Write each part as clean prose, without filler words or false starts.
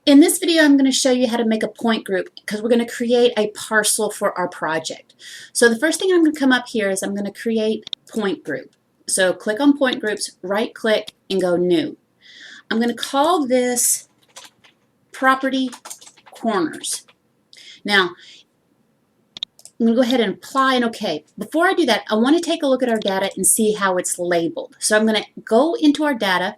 In this video, I'm going to show you how to make a point group because we're going to create a parcel for our project. So the first thing I'm going to come up here is I'm going to create point group. So click on point groups, right click, and go new. I'm going to call this property corners. Now, I'm going to go ahead and apply and OK. Before I do that, I want to take a look at our data and see how it's labeled. So I'm going to go into our data.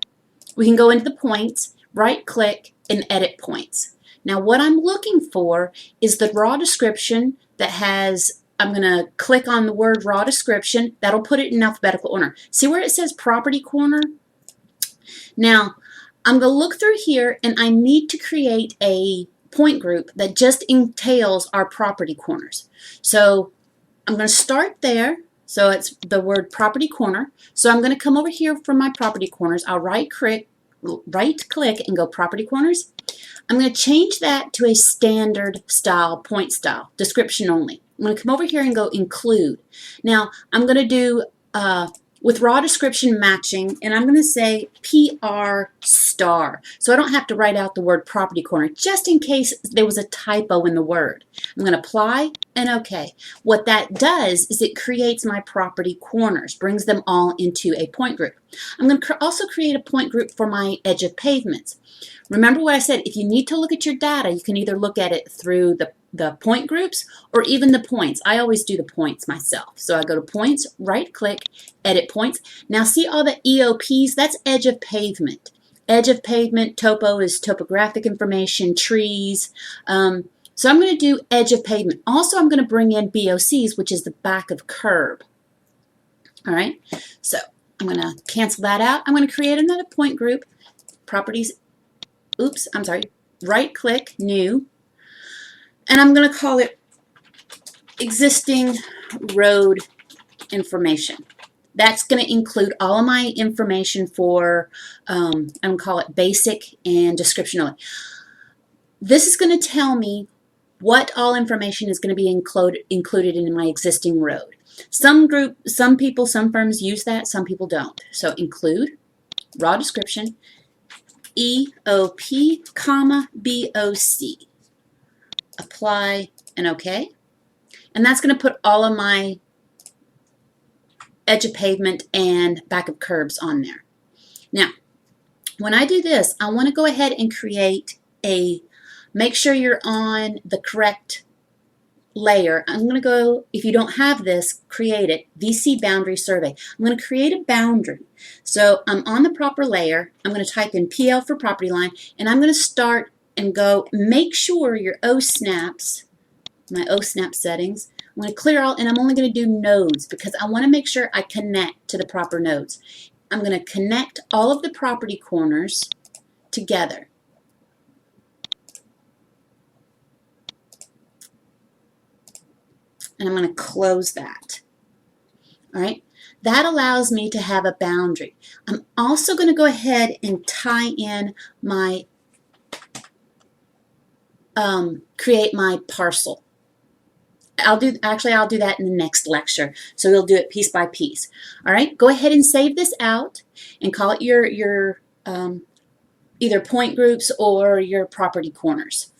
We can go into the points, right click, and edit points. Now what I'm looking for is the raw description that has, I'm going to click on the word raw description. That'll put it in alphabetical order. See where it says property corner? Now I'm going to look through here and I need to create a point group that just entails our property corners. So I'm going to start there. So it's the word property corner. So I'm going to come over here from my property corners. I'll right click and go property corners. I'm going to change that to a standard style, point style, description only. I'm going to come over here and go include. Now I'm going to do with raw description matching, and I'm going to say PR star. So I don't have to write out the word property corner just in case there was a typo in the word. I'm going to apply and OK. What that does is it creates my property corners, brings them all into a point group. I'm going to also create a point group for my edge of pavements. Remember what I said, if you need to look at your data, you can either look at it through the point groups or even the points. I always do the points myself. So I go to points, right click, edit points. Now see all the EOPs? That's edge of pavement. Edge of pavement, topo is topographic information, trees. So I'm going to do edge of pavement. Also I'm going to bring in BOCs, which is the back of curb. All right, so I'm going to cancel that out. I'm going to create another point group, properties, right click, new, and I'm going to call it existing road information. That's going to include all of my information for, I'm going to call it basic and description only. This is going to tell me what all information is going to be included in my existing road. Some people, some firms use that, some people don't. So include, raw description, EOP, comma, BOC. Apply and OK. And that's going to put all of my edge of pavement and back of curbs on there. Now, when I do this, I want to go ahead and create make sure you're on the correct layer. I'm going to go, if you don't have this, create it, VC boundary survey. I'm going to create a boundary. So I'm on the proper layer. I'm going to type in PL for property line, and I'm going to start and go, make sure your OSNAPs, my OSNAP settings, I'm going to clear all, and I'm only going to do nodes because I want to make sure I connect to the proper nodes. I'm going to connect all of the property corners together. And I'm going to close that. All right, that allows me to have a boundary. I'm also going to go ahead and tie in my, create my parcel. I'll do that in the next lecture. So we'll do it piece by piece. All right, go ahead and save this out and call it your either point groups or your property corners.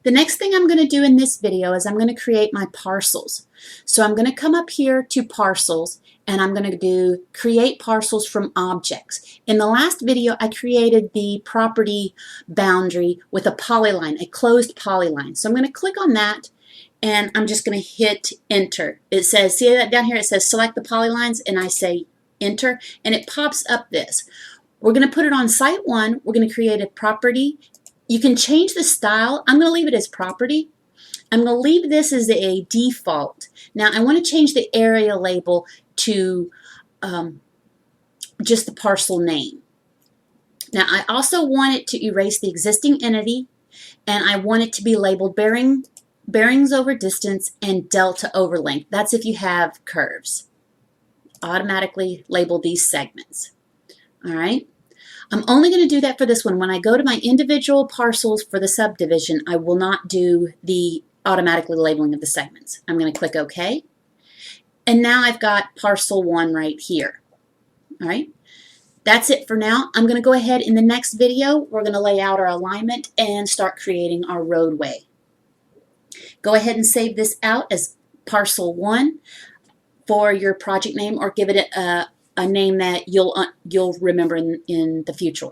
The next thing I'm going to do in this video is I'm going to create my parcels. So I'm going to come up here to parcels and I'm going to do create parcels from objects. In the last video I created the property boundary with a polyline, a closed polyline. So I'm going to click on that and I'm just going to hit enter. It says, see that down here, it says select the polylines, and I say enter and it pops up this. We're going to put it on site 1. We're going to create a property. You can change the style. I'm going to leave it as property. I'm going to leave this as a default. Now I want to change the area label to just the parcel name. Now I also want it to erase the existing entity, and I want it to be labeled bearings over distance and delta over length. That's if you have curves. Automatically label these segments. All right. I'm only going to do that for this one. When I go to my individual parcels for the subdivision, I will not do the automatically labeling of the segments. I'm going to click OK. And now I've got parcel 1 right here. All right. That's it for now. I'm going to go ahead in the next video. We're going to lay out our alignment and start creating our roadway. Go ahead and save this out as Parcel 1 for your project name, or give it a name that you'll remember in the future.